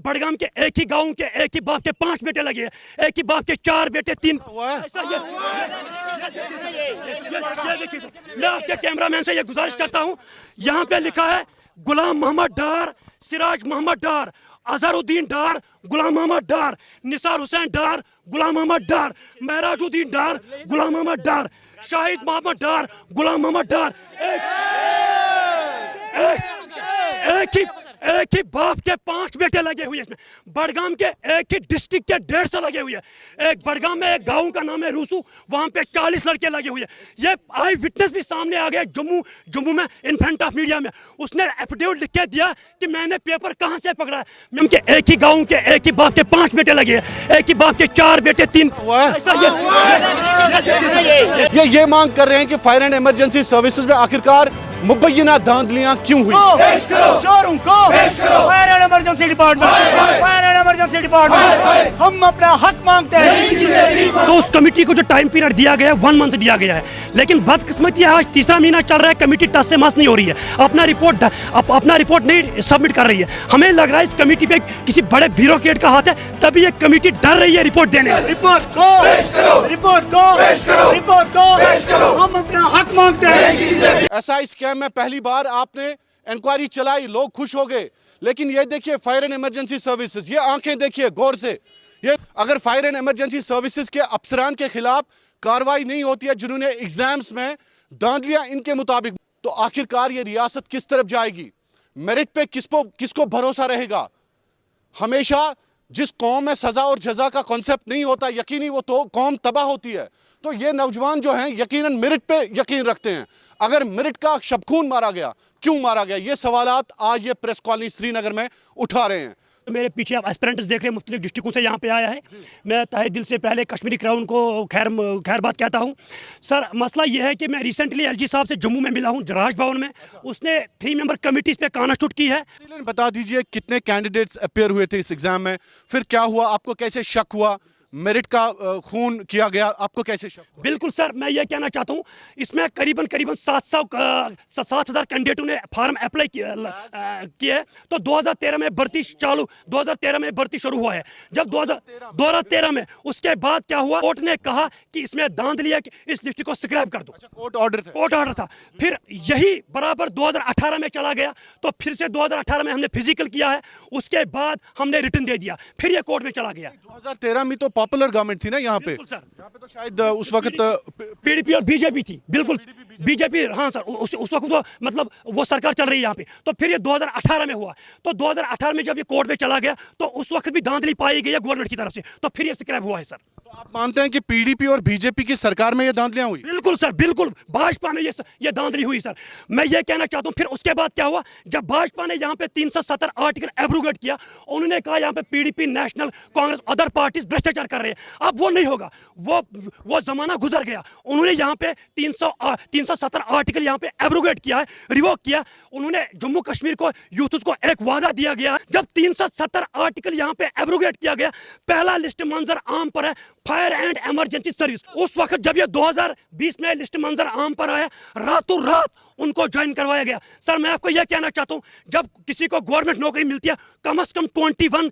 बड़गाम के एक ही गांव के एक ही बाप के 5 बेटे लगे हैं, एक ही बाप के 4 बेटे 3 ऐसा ये देखिए। मैं आपके कैमरामैन से ये गुजारिश करता हूं, यहाँ पे लिखा है गुलाम मोहम्मद डार, सिराज मोहम्मद डार, अजहरुद्दीन डार, गुलाम मोहम्मद डार, निसार हुसैन डार, गुलाम मोहम्मद डार, महराजुद्दीन डार, गुलाम मोहम्मद डार, शाहिद मोहम्मद डार, गुलाम मोहम्मद डार। एक ही बाप के 5 बेटे लगे हुए हैं इसमें। बड़गाम के एक ही डिस्ट्रिक्ट के 150 लगे हुए हैं। एक बड़गाम में एक गांव का नाम है रूसू, वहां पे 40 लड़के लगे हुए हैं। ये आई विटनेस भी सामने आ गया जम्मू में इन फ्रंट ऑफ मीडिया में। उसने एफिडेविट लिख के दिया कि मैंने पेपर कहां से पकड़ा है। उनके एक ही गाँव के एक ही बाप के 5 बेटे लगे हैं, एक ही बाप के 4 बेटे 3 ऐसा ये मांग कर रहे हैं कि फायर एंड इमरजेंसी सर्विसेज में आखिरकार मुबैना धांधलियां क्यों हुई। फायर एंड इमरजेंसी डिपार्टमेंट हम अपना हक मांगते हैं। तो उस कमेटी को जो टाइम पीरियड दिया गया है 1 मंथ दिया गया है, लेकिन बदकिस्मती आज तीसरा महीना चल रहा है, कमेटी टस से मस नहीं हो रही है, अपना रिपोर्ट नहीं सबमिट कर रही है। हमें लग रहा है इस कमेटी पे किसी बड़े ब्यूरोक्रेट का हाथ है, तभी ये कमेटी डर रही है रिपोर्ट देने। रिपोर्ट को हम अपना हक मांगते हैं। ऐसा स्कैम में पहली बार आपने इंक्वायरी चलाई, लोग खुश हो गए, लेकिन ये देखिए फायर एंड इमरजेंसी सर्विसेज, ये आंखें देखिए गौर से। ये अगर फायर एंड इमरजेंसी सर्विसेज के अफसरान के खिलाफ कार्रवाई नहीं होती है जिन्होंने एग्जाम्स में धांधलियां इनके मुताबिक, तो आखिरकार ये रियासत किस तरफ जाएगी? मेरिट पे किसको भरोसा रहेगा? हमेशा जिस कौम में सजा और जजा का कॉन्सेप्ट नहीं होता यकीनी, वो तो कौम तबाह होती है। तो ये नौजवान जो हैं यकीनन मेरिट पे यकीन रखते हैं। अगर मेरिट का शबखून मारा गया, क्यों मारा गया, ये सवालात आज ये प्रेस कॉलोनी श्रीनगर में उठा रहे हैं। मेरे पीछे आप एस्पिरेंट्स देख रहे हैं, मुख्तलिफ डिस्ट्रिक्टों से यहाँ पे आया है। मैं तहे दिल से पहले कश्मीरी क्राउन को खैर बात कहता हूँ। सर मसला ये है कि मैं रिसेंटली एलजी साहब से जम्मू में मिला हूँ, राजभवन में। उसने 3 मेंबर कमेटीज पे कॉन्स्टिट्यूट की है। बता दीजिए कितने कैंडिडेट्स अपेयर हुए थे इस एग्जाम में, फिर क्या हुआ, आपको कैसे शक हुआ, मेरिट का खून किया गया, आपको कैसे शक? बिल्कुल सर, मैं ये कहना चाहता हूँ, इसमें करीबन 7,000 कैंडिडेटों ने फॉर्म अप्लाई किए हैं। तो 2013 में भर्ती चालू, 2013 में भर्ती शुरू हुआ है। जब 2013 में उसके बाद क्या हुआ, कोर्ट ने कहा कि इसमें धांधली है, कि इस लिस्ट को स्क्रैप कर दो। कोर्ट ऑर्डर था। फिर यही बराबर 2018 में चला गया, तो फिर से 2018 में हमने फिजिकल किया है, उसके बाद हमने रिटर्न दे दिया, फिर ये कोर्ट में चला गया। 2013 में तो पॉपुलर गवर्नमेंट थी ना यहाँ पे तो शायद उस वक्त पीडीपी और बीजेपी थी। बिल्कुल बीजेपी, हाँ सर, उस वक्त तो मतलब वो सरकार चल रही है यहाँ पे। तो फिर ये 2018 में हुआ। तो 2018 में जब ये कोर्ट में चला गया, तो उस वक्त भी धांधली पाई गई है गवर्नमेंट की तरफ से, तो फिर ये स्क्रैप हुआ है सर। तो आप मानते हैं कि पीडीपी और बीजेपी की सरकार में ये धांधलियां हुई? बिल्कुल सर, बिल्कुल भाजपा में ये धांधली हुई सर। मैं ये कहना चाहता हूँ, फिर उसके बाद क्या हुआ, जब भाजपा ने यहाँ पे 370 आर्टिकल एब्रोगेट किया, उन्होंने कहा यहाँ पे PDP, national Congress, other parties भ्रष्टाचार कर रहे हैं। अब वो नहीं होगा, वो जमाना गुजर गया। उन्होंने यहाँ पे 370 आर्टिकल यहाँ पे एब्रोगेट किया है, रिवोक किया। उन्होंने जम्मू कश्मीर को, यूथ को एक वादा दिया गया। जब 370 आर्टिकल यहाँ पे एब्रोगेट किया गया, पहला लिस्ट मंजर आम पर है फायर एंड इमरजेंसी सर्विस। उस वक्त जब ये 2020 में लिस्ट मंजर आम पर आया, रातों रात उनको ज्वाइन करवाया गया। सर मैं आपको यह कहना चाहता हूं, जब किसी को गवर्नमेंट नौकरी मिलती है, कम से कम 21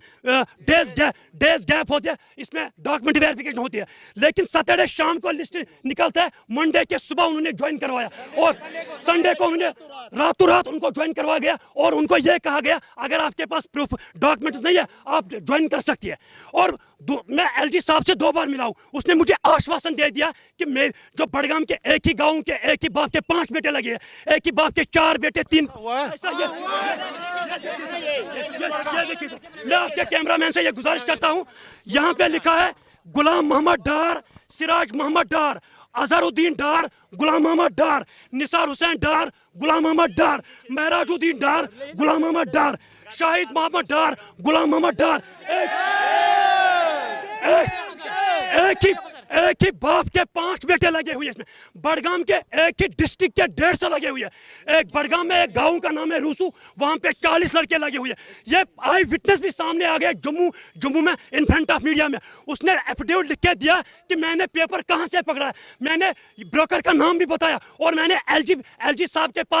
डेज गैप होते हैं, इसमें डॉक्यूमेंट वेरिफिकेशन होती है। लेकिन सैटरडे शाम को लिस्ट निकलता है, मंडे के सुबह उन्होंने ज्वाइन करवाया, और संडे को उन्होंने रातों रात उनको ज्वाइन करवाया गया, और उनको यह कहा गया अगर आपके पास प्रूफ डॉक्यूमेंट्स नहीं है आप ज्वाइन कर सकती है। और मैं एलजी साहब से 2 बार मिला हूं, उसने मुझे आश्वासन दे दिया कि मैं जो बड़गाम के एक ही गांव के एक ही बाप के 5 बेटे लगे हैं, एक ही बाप के 4 बेटे 3 ऐसा ये देखिए। मैं आपके कैमरामैन से ये गुजारिश करता हूं, यहाँ पे लिखा है गुलाम मोहम्मद डार, सिराज मोहम्मद डार, अजहरुद्दीन डार, गुलाम मोहम्मद डार, निसार हुसैन डार, गुलाम मोहम्मद डार, महराजुद्दीन डार, गुलाम मोहम्मद डार, शाहिद मोहम्मद डार, गुलाम मोहम्मद डार। एक ही बाप के 5 बेटे लगे हुए हैं इसमें। बड़गाम के एक ही डिस्ट्रिक्ट के 150 लगे हुए हैं। एक बड़गाम में एक गांव का नाम है रूसू, वहां पे 40 लड़के लगे हुए हैं। ये आई विटनेस भी सामने आ गया जम्मू में इन फ्रंट ऑफ मीडिया में। उसने एफिडेविट लिख के दिया कि मैंने पेपर कहां से पकड़ा है, मैंने ब्रोकर का नाम भी बताया, और मैंने एलजी साहब के पास